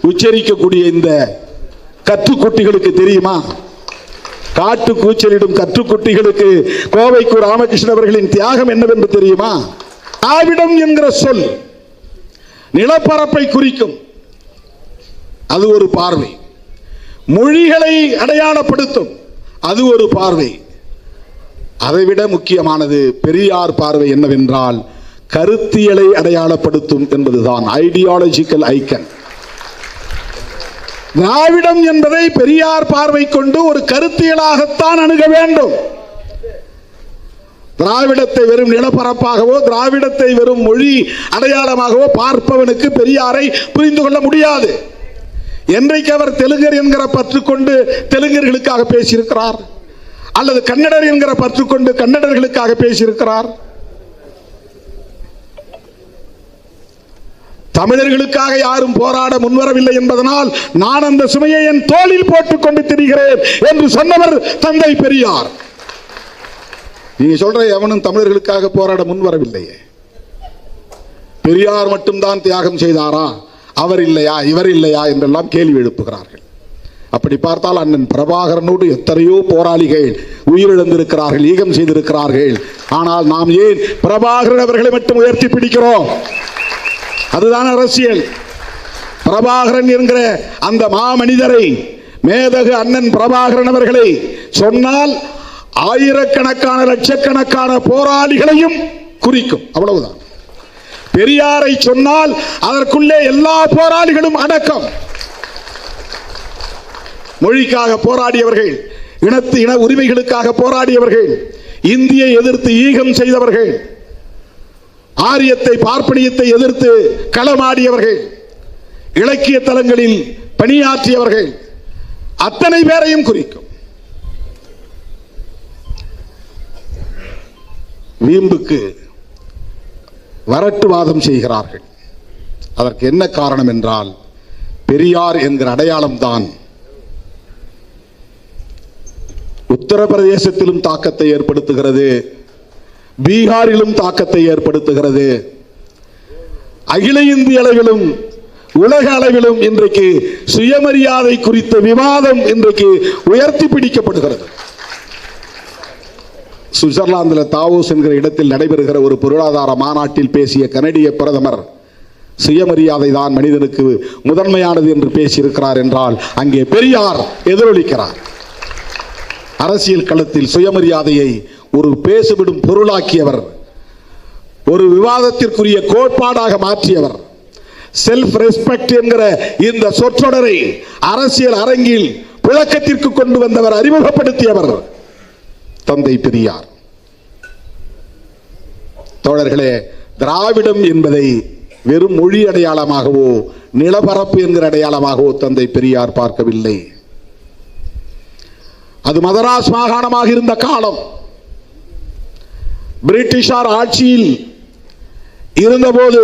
உச்சரிக்கக்கூடிய இந்த கற்றுக்குட்டிகளுக்கு தெரியுமா? காட்டு கூச்சலிடும் கற்றுக்குட்டிகளுக்கு கோவைக்கு ராமகிருஷ்ணன் அவர்களின் தியாகம் என்னவென்று தெரியுமா? திராவிடம் என்கிற சொல் நிலப்பரப்பை குறிக்கும், அது ஒரு பார்வை. மொழிகளை அடையாளப்படுத்தும், அது ஒரு பார்வை. அதைவிட முக்கியமானது பெரியார் பார்வை என்னவென்றால் கருத்தியலை அடையாளப்படுத்தும் என்பதுதான். Ideological icon. திராவிடம் என்பதை பெரியார் பார்வை கொண்டு ஒரு கருத்தியலாகத்தான் அணுக வேண்டும். திராவிடத்தை வெறும் நிலப்பரப்பாகவோ திராவிடத்தை வெறும் மொழி அடையாளமாகவோ பார்ப்பவனுக்கு பெரியாரை புரிந்து கொள்ள முடியாது. என்றைக்கு அவர் தெலுங்கர் என்கிற பற்று கொண்டு தெலுங்கர்களுக்காக பேசியிருக்கிறார், அல்லது கன்னடர் என்கிற பற்று கொண்டு கன்னடர்களுக்காக பேசியிருக்கிறார். தமிழர்களுக்காக யாரும் போராட முன்வரவில்லை என்பதனால் நான் அந்த சுமையை என் தோளில் போட்டுக் கொண்டு திரிகிறேன் என்று சொன்னவர் தந்தை பெரியார். நீங்க சொல்ற எவனும் தமிழர்களுக்காக போராட முன்வரவில்லையே. பெரியார் மட்டும்தான் தியாகம் செய்தாரா, அவர் இல்லையா, இவர் இல்லையா என்றெல்லாம் கேள்வி எழுப்புகிறார்கள். அப்படி பார்த்தால் அண்ணன் பிரபாகரனோடு எத்தனையோ போராளிகள் உயிரிழந்திருக்கிறார்கள், ஈகம் செய்திருக்கிறார்கள். ஆனால் நாம் ஏன் பிரபாகரன் அவர்களை மட்டும் உயர்த்தி பிடிக்கிறோம்? அதுதான் அரசியல். பிரபாகரன் என்கிற அந்த மாமனிதரை, மேதகு அண்ணன் பிரபாகரன் அவர்களை சொன்னால் ஆயிரக்கணக்கான லட்சக்கணக்கான போராளிகளையும் குறிக்கும், அவ்வளவுதான். பெரியாரை சொன்னால் அதற்குள்ளே எல்லா போராளிகளும் அடக்கம். மொழிக்காக போராடியவர்கள், இன உரிமைகளுக்காக போராடியவர்கள், இந்தியை எதிர்த்து ஈகம் செய்தவர்கள், ஆரியத்தை பார்ப்பனியத்தை எதிர்த்து களமாடியவர்கள், இலக்கிய தலங்களில் பணியாற்றியவர்கள், அத்தனை பேரையும் குறிக்கும். வீம்புக்கு வரட்டுவாதம் செய்கிறார்கள். அதற்கு என்ன காரணம் என்றால் பெரியார் என்கிற அடையாளம் தான் உத்தரப்பிரதேசத்திலும் தாக்கத்தை ஏற்படுத்துகிறது, பீகாரிலும் தாக்கத்தை ஏற்படுத்துகிறது. அகில இந்திய அளவிலும் உலக அளவிலும் இன்றைக்கு சுயமரியாதை குறித்த விவாதம் இன்றைக்கு உயர்த்தி பிடிக்கப்படுகிறது. சுவிட்சர்லாந்தில் தாவோஸ் என்கிற இடத்தில் நடைபெறுகிற ஒரு பொருளாதார மாநாட்டில் பேசிய கனடிய பிரதமர் சுயமரியாதை தான் மனிதனுக்கு முதன்மையானது என்று பேசியிருக்கிறார் என்றால் அங்கே பெரியார் எதிரொலிக்கிறார். அரசியல் களத்தில் சுயமரியாதையை ஒரு பேசுவிடும் பொருளாக்கியவர், ஒரு விவாதத்திற்குரிய கோட்பாடாக மாற்றியவர். செல்ஃப் ரெஸ்பெக்ட் என்கிற இந்த சொற்றொடரை அரசியல் அரங்கில் புழக்கத்திற்கு கொண்டு வந்தவர், அறிமுகப்படுத்தியவர் தந்தை பெரியார். தோழர்களே, திராவிடம் என்பதை வெறும் மொழி அடையாளமாகவோ நிலப்பரப்பு என்கிற அடையாளமாகவோ தந்தை பெரியார் பார்க்கவில்லை. அது மதராஸ் மாகாணமாக இருந்த காலம், பிரிட்டிஷார் ஆட்சியில் இருந்தபோது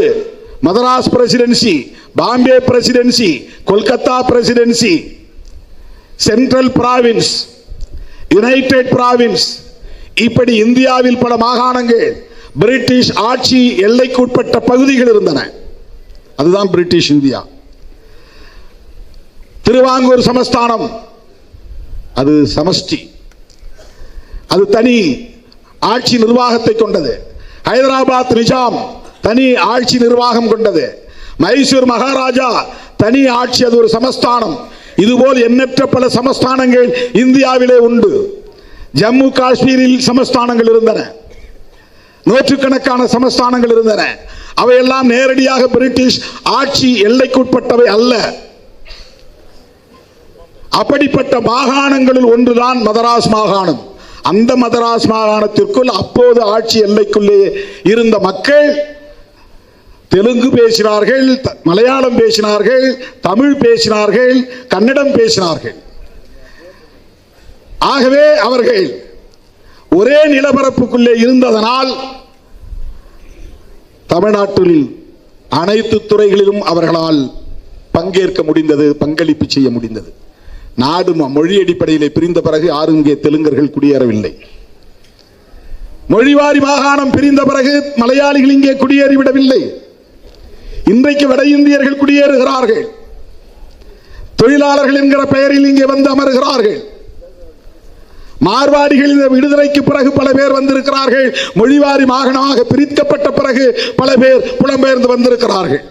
Madras presidency, Bombay presidency, Kolkata presidency, central province, united province, இப்படி இந்தியாவில் பல மாகாணங்கள் பிரிட்டிஷ் ஆட்சி எல்லைக்குட்பட்ட பகுதிகள் இருந்தன. அதுதான் பிரிட்டிஷ் இந்தியா. திருவாங்கூர் சமஸ்தானம் அது சமஷ்டி, அது தனி ஆட்சி நிர்வாகத்தை கொண்டது. ஹைதராபாத் நிஜாம் தனி ஆட்சி நிர்வாகம் கொண்டது. மைசூர் மகாராஜா தனி ஆட்சி, அது ஒரு சமஸ்தானம். இதுபோல் எண்ணற்ற பல சமஸ்தானங்கள் இந்தியாவிலே உண்டு. ஜம்மு காஷ்மீரில் சமஸ்தானங்கள் இருந்தன, நூற்றுக்கணக்கான சமஸ்தானங்கள் இருந்தன. அவையெல்லாம் நேரடியாக பிரிட்டிஷ் ஆட்சி எல்லைக்குட்பட்டவை அல்ல. அப்படிப்பட்ட மாகாணங்களில் ஒன்றுதான் மதராஸ் மாகாணம். அந்த மதராஸ் மாகாணத்திற்குள் அப்போது ஆட்சி எல்லைக்குள்ளே இருந்த மக்கள் தெலுங்கு பேசினார்கள், மலையாளம் பேசினார்கள், தமிழ் பேசினார்கள், கன்னடம் பேசினார்கள். ஆகவே அவர்கள் ஒரே நிலப்பரப்புக்குள்ளே இருந்ததனால் தமிழ்நாட்டில் அனைத்து துறைகளிலும் அவர்களால் பங்கேற்க முடிந்தது, பங்களிப்பு செய்ய முடிந்தது. நாடு மொழி அடிப்படையில் பிரிந்த பிறகு யாரும் இங்கே தெலுங்கர்கள் குடியேறவில்லை. மொழிவாரி மாகாணம் பிரிந்த பிறகு மலையாளிகள் இங்கே குடியேறிவிடவில்லை. இன்றைக்கு வட இந்தியர்கள் குடியேறுகிறார்கள். தொழிலாளர்கள் என்கிற பெயரில் இங்கே வந்து அமர்கிறார்கள். மார்வாடிகள் இந்த விடுதலைக்கு பிறகு பல பேர் வந்திருக்கிறார்கள். மொழிவாரி மாகாணமாக பிரிக்கப்பட்ட பிறகு பல பேர் புலம்பெயர்ந்து வந்திருக்கிறார்கள்.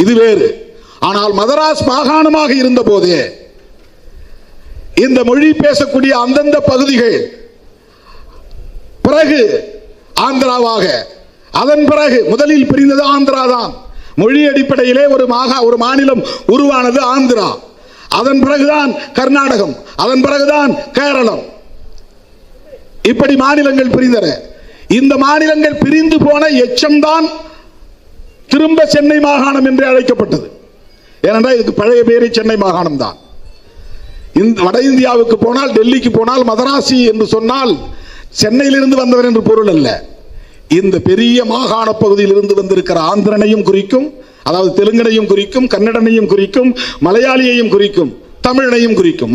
இது வேறு. ஆனால் மதராஸ் மாகாணமாக இருந்த போதே இந்த மொழி பேசக்கூடிய அந்தந்த பகுதிகள் பிறகு ஆந்திராவாக, அதன் பிறகு முதலில் பிரிந்தது ஆந்திரா தான். மொழி அடிப்படையிலே ஒரு மாநிலம் உருவானது ஆந்திரா. அதன் பிறகுதான் கர்நாடகம், அதன் பிறகுதான் கேரளம். இப்படி மாநிலங்கள் பிரிந்தன. இந்த மாநிலங்கள் பிரிந்து போன எச்சம்தான் திரும்ப சென்னை மாகாணம் என்று அழைக்கப்பட்டது. ஏனென்றால் இதுக்கு பழைய பேரே சென்னை மாகாணம் தான். வட இந்தியாவுக்கு போனால், டெல்லிக்கு போனால் மதராசி என்று சொன்னால் சென்னையிலிருந்து வந்தவர் என்று பொருள் அல்ல. இந்த பெரிய மாகாண பகுதியில் இருந்து வந்திருக்கிற ஆந்திரனையும் குறிக்கும், அதாவது தெலுங்கனையும் குறிக்கும், கன்னடனையும் குறிக்கும், மலையாளியையும் குறிக்கும், தமிழனையும் குறிக்கும்.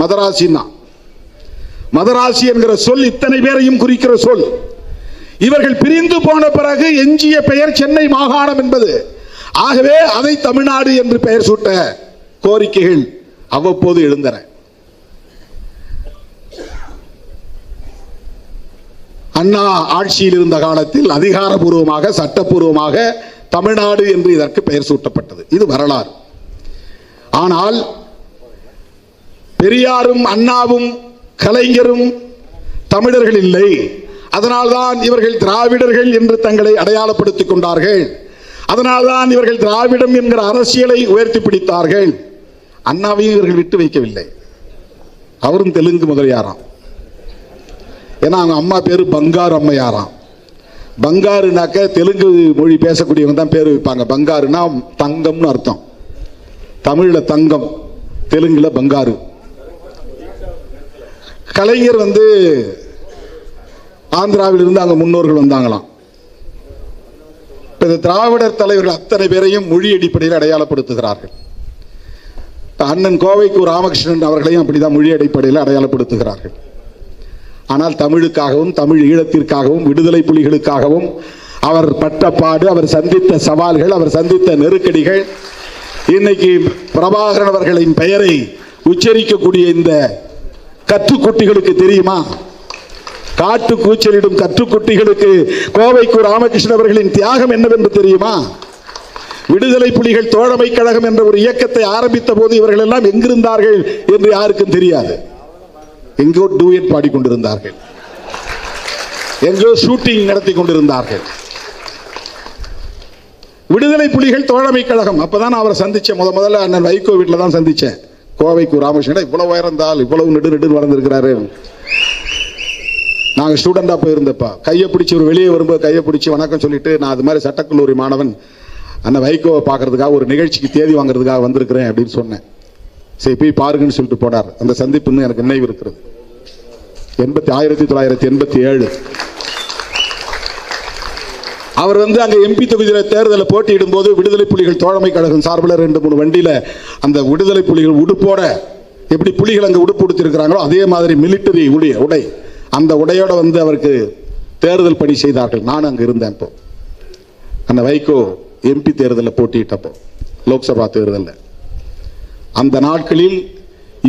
மதராசி என்கிற சொல் இத்தனை பேரையும் குறிக்கிற சொல். இவர்கள் பிரிந்து போன பிறகு எஞ்சிய பெயர் சென்னை மாகாணம் என்பது. ஆகவே அதை தமிழ்நாடு என்று பெயர் சூட்ட கோரிக்கைகள் அவ்வப்போது எழுந்தன. அண்ணா ஆட்சியில் இருந்த காலத்தில் அதிகாரபூர்வமாக, சட்டப்பூர்வமாக தமிழ்நாடு என்று இதற்கு பெயர் சூட்டப்பட்டது. இது வரலாறு. ஆனால் பெரியாரும் அண்ணாவும் கலைஞரும் தமிழர்கள் இல்லை. அதனால்தான் இவர்கள் திராவிடர்கள் என்று தங்களை அடையாளப்படுத்திக் கொண்டார்கள். அதனால்தான் இவர்கள் திராவிடம் என்கிற அரசியலை உயர்த்தி பிடித்தார்கள். அண்ணாவையும் இவர்கள் விட்டு வைக்கவில்லை. அவரும் தெலுங்கு முதலியாராம். ஏன்னா அவங்க அம்மா பேரு பங்காரு அம்மையாராம். பங்காருனாக்க தெலுங்கு மொழி பேசக்கூடியவங்க தான் பேர் வைப்பாங்க. பங்காருனா தங்கம்னு அர்த்தம். தமிழ்ல தங்கம், தெலுங்குல பங்காரு. கலைஞர் ஆந்திராவில் இருந்து அங்க முன்னோர்கள் வந்தாங்களாம். இந்த திராவிடர் தலைவர்கள் அத்தனை பேரையும் மொழி அடிப்படையில் அடையாளப்படுத்துகிறார்கள். அண்ணன் கோவைக்கு ராமகிருஷ்ணன் அவர்களையும் அப்படிதான் மொழி அடிப்படையில் அடையாளப்படுத்துகிறார்கள். ஆனால் தமிழுக்காகவும், தமிழ் ஈழத்திற்காகவும், விடுதலை புலிகளுக்காகவும் அவர் பட்ட பாடு, அவர் சந்தித்த சவால்கள், அவர் சந்தித்த நெருக்கடிகள், இன்னைக்கு பிரபாகரன் அவர்களின் பெயரை உச்சரிக்கக்கூடிய இந்த கற்றுக்குட்டிகளுக்கு தெரியுமா? காட்டு கூச்சலிடும் கற்றுக்குட்டிகளுக்கு கோவைக்கு ராமகிருஷ்ணன் அவர்களின் தியாகம் என்னவென்று தெரியுமா? விடுதலை புலிகள் தோழமை கழகம் என்ற ஒரு இயக்கத்தை ஆரம்பித்த போது இவர்கள் எல்லாம் எங்கிருந்தார்கள் என்று யாருக்கும் தெரியாது. எங்கோ டூயட் பாடிக்கொண்டிருந்தார்கள், எங்கோ ஷூட்டிங் நடத்தி கொண்டிருந்தார்கள். விடுதலை புலிகள் தோழமை கழகம். அப்பதான் அவரை சந்திச்சேன். முதல்ல அண்ணன் வைகோ வீட்டில் தான் சந்திச்சேன். கோவைக்கு ராமகிருஷ்ணன் இவ்வளவு உயர்ந்தால் இவ்வளவு நெடு வளர்ந்திருக்கிறாரு. நாங்கள் ஸ்டூடெண்டா போயிருந்தப்ப கையை பிடிச்சி ஒரு வெளியே வரும்போது கையை பிடிச்சி வணக்கம் சொல்லிட்டு, நான் அது மாதிரி சட்டக்கல்லூரி மாணவன் அண்ணன் வைகோவை பார்க்கறதுக்காக ஒரு நிகழ்ச்சிக்கு தேதி வாங்குறதுக்காக வந்திருக்கிறேன் அப்படின்னு சொன்னேன். சரி போய் பாருங்கன்னு சொல்லிட்டு போனார். அந்த சந்திப்புன்னு எனக்கு நினைவு இருக்கிறது. 1987 அவர் அங்க எம்பி தொகுதியில் தேர்தலில் போட்டியிடும் போது விடுதலை புலிகள் தோழமை கழகம் சார்பில் 2-3 வண்டியில அந்த விடுதலை புலிகள் உடுப்போட, எப்படி புலிகள் அங்க உடுப்பு உடுத்திருக்கிறாங்களோ அதே மாதிரி மிலிட்டரி உடை, அந்த உடையோட அவருக்கு தேர்தல் பணி செய்தார்கள். நான் அங்க இருந்தேன். இப்போ அந்த வைகோ எம்பி தேர்தலில் போட்டியிட்டப்போ, லோக்சபா தேர்தலில், அந்த நாட்களில்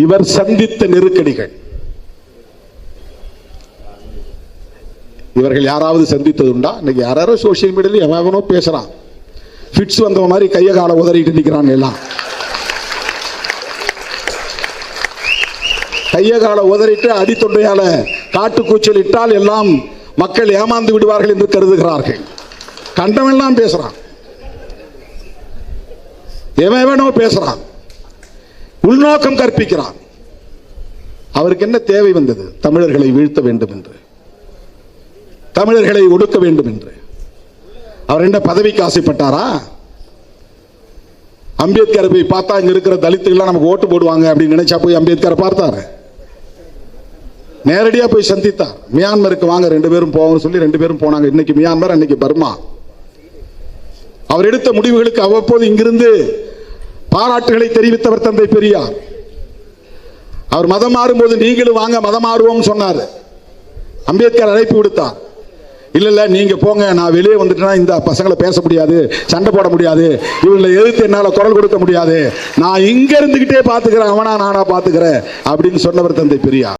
இவர் சந்தித்த நெருக்கடிகள் இவர்கள் யாராவது சந்தித்தது உண்டா? இன்னைக்கு யாரோ சோசியல் மீடியாவில் எவனோ பேசுறான். ஃபிட்ஸ் வந்த மாதிரி கைய கால உதறிட்டு நிற்கிறாங்க. எல்லாம் கைய கால உதறிட்டு அடித்தொண்டையால காட்டு கூச்சல் இட்டால் எல்லாம் மக்கள் ஏமாந்து விடுவார்கள் என்று கருதுகிறார்கள். கண்டவெல்லாம் பேசுறான், எவனோ பேசுறான், உள்நோக்கம் கற்பிக்கிறான். அவருக்கு என்ன தேவை வந்தது? தமிழர்களை வீழ்த்த வேண்டும் என்று, தமிழர்களை ஒடுக்க வேண்டும் என்று. அவர் என்ன பதவிக்கு ஆசைப்பட்டாரா? அம்பேத்கரை போய் பார்த்தா இங்க இருக்கிற தலித்துகள் நமக்கு ஓட்டு போடுவாங்க அப்படின்னு நினைச்சா போய் அம்பேத்கரை பார்த்தாரு? நேரடியா போய் சந்தித்தார். மியான்மருக்கு வாங்க 2 பேரும் போவோம்னு சொல்லி 2 பேரும் போனாங்க. இன்னைக்கு மியான்மர், அன்னைக்கு பர்மா. அவர் எடுத்த முடிவுகளுக்கு அவ்வப்போது இங்கிருந்து பாராட்டுகளை தெரிவித்தவர் தந்தை பெரியார். அவர் மதம் மாறும்போது நீங்களும் வாங்க மதம் மாறுவோம் சொன்னார். அம்பேத்கர் அழைப்பு விடுத்தார். இல்ல நீங்க போங்க, நான் வெளியே வந்துட்டேன்னா இந்த பசங்களை பேச முடியாது, சண்டை போட முடியாது, இவங்களை எதிர்த்து என்னால குரல் கொடுக்க முடியாது, நான் இங்க இருந்துகிட்டே பாத்துக்கிறேன், அவனா நானா பாத்துக்கிறேன் அப்படின்னு சொன்னவர் தந்தை பெரியார்.